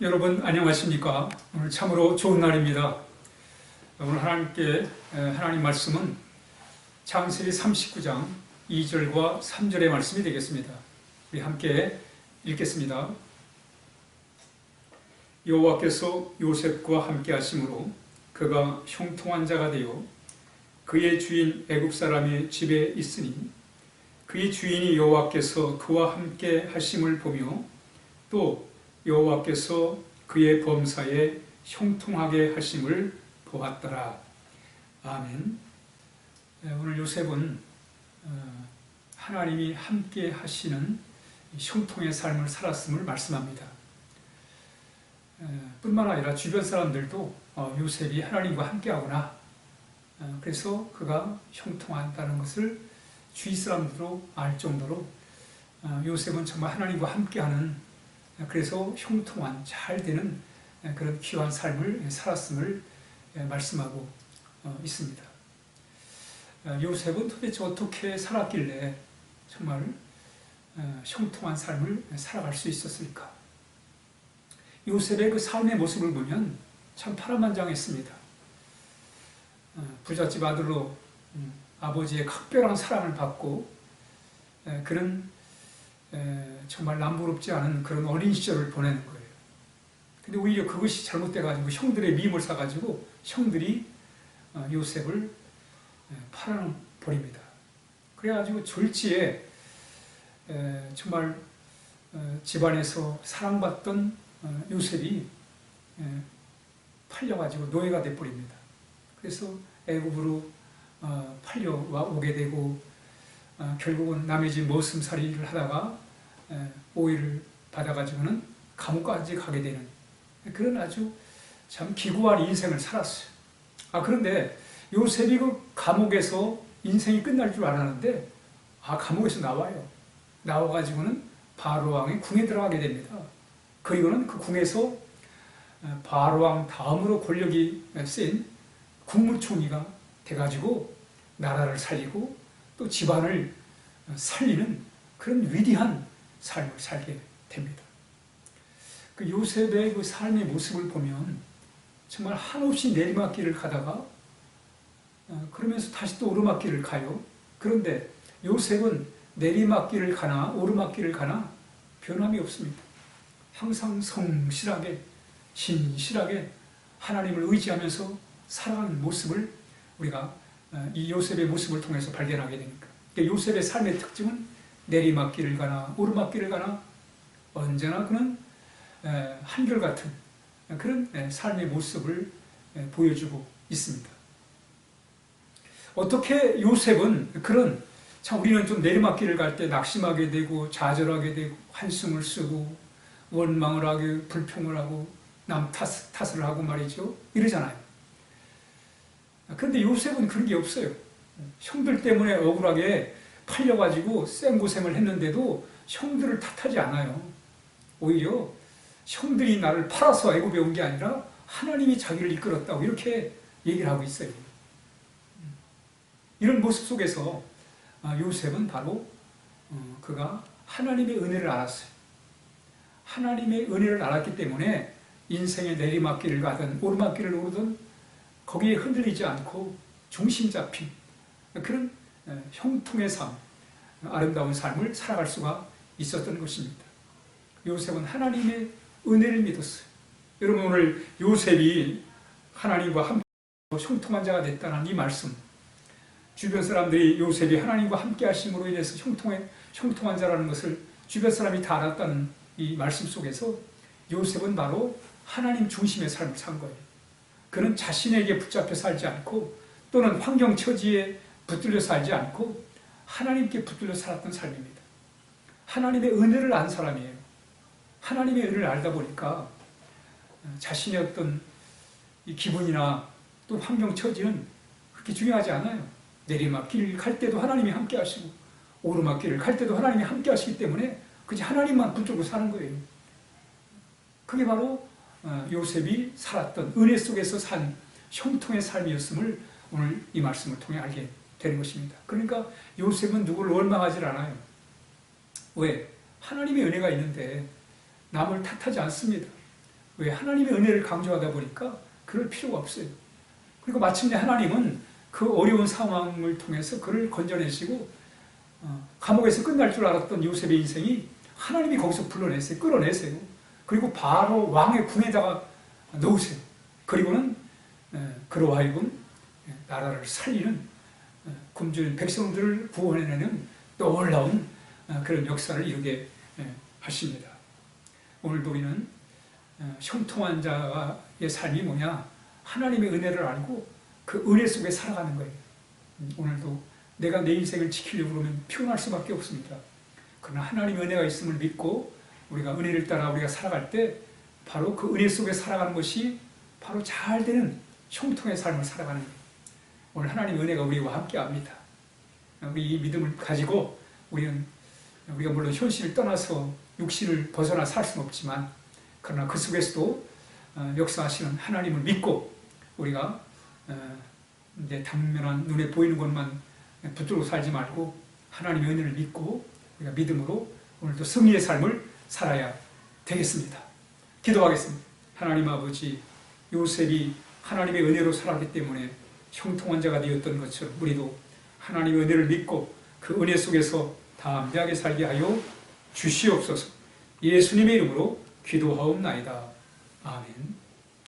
여러분 안녕하십니까? 오늘 참으로 좋은 날입니다. 오늘 하나님 말씀은 창세기 39장 2절과 3절의 말씀이 되겠습니다. 우리 함께 읽겠습니다. 여호와께서 요셉과 함께 하심으로 그가 형통한 자가 되어 그의 주인 애굽 사람의 집에 있으니 그의 주인이 여호와께서 그와 함께 하심을 보며 또 여호와께서 그의 범사에 형통하게 하심을 보았더라. 아멘. 오늘 요셉은 하나님이 함께 하시는 형통의 삶을 살았음을 말씀합니다. 뿐만 아니라 주변 사람들도 요셉이 하나님과 함께하구나, 그래서 그가 형통한다는 것을 주위 사람들도 알 정도로 요셉은 정말 하나님과 함께하는, 그래서 형통한, 잘 되는 그런 귀한 삶을 살았음을 말씀하고 있습니다. 요셉은 도대체 어떻게 살았길래 정말 형통한 삶을 살아갈 수 있었을까? 요셉의 그 삶의 모습을 보면 참 파란만장했습니다. 부잣집 아들로 아버지의 각별한 사랑을 받고 그런 정말 남부럽지 않은 그런 어린 시절을 보내는 거예요. 근데 오히려 그것이 잘못돼가지고 형들의 미움을 사가지고 형들이 요셉을 팔아버립니다. 그래가지고 졸지에 정말 집안에서 사랑받던 요셉이 팔려가지고 노예가 돼버립니다. 그래서 애굽으로 팔려오게 되고 결국은 남의 집 머슴살이를 하다가 오해를 받아가지고는 감옥까지 가게 되는 그런 아주 참 기구한 인생을 살았어요. 그런데 요셉이 그 감옥에서 인생이 끝날 줄 알았는데 감옥에서 나와요. 나와가지고는 바로왕의 궁에 들어가게 됩니다. 그리고는 그 궁에서 바로왕 다음으로 권력이 센 국무총리가 돼가지고 나라를 살리고 또 집안을 살리는 그런 위대한 삶을 살게 됩니다. 그 요셉의 그 삶의 모습을 보면 정말 한없이 내리막길을 가다가 그러면서 다시 또 오르막길을 가요. 그런데 요셉은 내리막길을 가나 오르막길을 가나 변함이 없습니다. 항상 성실하게 신실하게 하나님을 의지하면서 살아가는 모습을 우리가 이 요셉의 모습을 통해서 발견하게 되니까, 요셉의 삶의 특징은 내리막길을 가나 오르막길을 가나 언제나 그는 한결같은 그런 삶의 모습을 보여주고 있습니다. 어떻게 요셉은 그런, 참 우리는 좀 내리막길을 갈 때 낙심하게 되고 좌절하게 되고 한숨을 쓰고 원망을 하고 불평을 하고 남 탓을 하고 말이죠, 이러잖아요. 그런데 요셉은 그런 게 없어요. 형들 때문에 억울하게 팔려가지고 생고생을 했는데도 형들을 탓하지 않아요. 오히려 형들이 나를 팔아서 애굽에 온 게 아니라 하나님이 자기를 이끌었다고 이렇게 얘기를 하고 있어요. 이런 모습 속에서 요셉은 바로 그가 하나님의 은혜를 알았어요. 하나님의 은혜를 알았기 때문에 인생의 내리막길을 가든 오르막길을 오르든 거기에 흔들리지 않고 중심 잡힌 그런 형통의 삶, 아름다운 삶을 살아갈 수가 있었던 것입니다. 요셉은 하나님의 은혜를 믿었어요. 여러분, 오늘 요셉이 하나님과 함께 형통한 자가 됐다는 이 말씀, 주변 사람들이 요셉이 하나님과 함께 하심으로 인해서 형통한 자라는 것을 주변 사람이 다 알았다는 이 말씀 속에서 요셉은 바로 하나님 중심의 삶을 산 거예요. 그는 자신에게 붙잡혀 살지 않고 또는 환경 처지에 붙들려 살지 않고 하나님께 붙들려 살았던 삶입니다. 하나님의 은혜를 안 사람이에요. 하나님의 은혜를 알다 보니까 자신의 어떤 이 기분이나 또 환경 처지는 그렇게 중요하지 않아요. 내리막길을 갈 때도 하나님이 함께 하시고 오르막길을 갈 때도 하나님이 함께 하시기 때문에 그저 하나님만 붙들고 사는 거예요. 그게 바로 요셉이 살았던 은혜 속에서 산 형통의 삶이었음을 오늘 이 말씀을 통해 알게 되는 것입니다. 그러니까 요셉은 누구를 원망하지 않아요. 왜? 하나님의 은혜가 있는데 남을 탓하지 않습니다. 왜? 하나님의 은혜를 강조하다 보니까 그럴 필요가 없어요. 그리고 마침내 하나님은 그 어려운 상황을 통해서 그를 건져내시고 감옥에서 끝날 줄 알았던 요셉의 인생이 하나님이 거기서 불러내세요. 끌어내세요. 그리고 바로 왕의 궁에다가 넣으세요. 그리고는 그로 하여금 나라를 살리는 굶주린 백성들을 구원해내는 놀라운 그런 역사를 이루게 하십니다. 오늘도 우리는 형통한 자의 삶이 뭐냐? 하나님의 은혜를 알고 그 은혜 속에 살아가는 거예요. 오늘도 내가 내 인생을 지키려고 그러면 피곤할 수밖에 없습니다. 그러나 하나님의 은혜가 있음을 믿고 우리가 은혜를 따라 우리가 살아갈 때 바로 그 은혜 속에 살아가는 것이 바로 잘 되는 형통의 삶을 살아가는 거예요. 오늘 하나님의 은혜가 우리와 함께 합니다. 우리 이 믿음을 가지고 우리가 물론 현실을 떠나서 육신을 벗어나 살 수는 없지만 그러나 그 속에서도 역사하시는 하나님을 믿고 우리가 이제 당면한 눈에 보이는 것만 붙들고 살지 말고 하나님의 은혜를 믿고 우리가 믿음으로 오늘도 승리의 삶을 살아야 되겠습니다. 기도하겠습니다. 하나님 아버지, 요셉이 하나님의 은혜로 살았기 때문에 형통한 자가 되었던 것처럼 우리도 하나님의 은혜를 믿고 그 은혜 속에서 담대하게 살게 하여 주시옵소서. 예수님의 이름으로 기도하옵나이다. 아멘.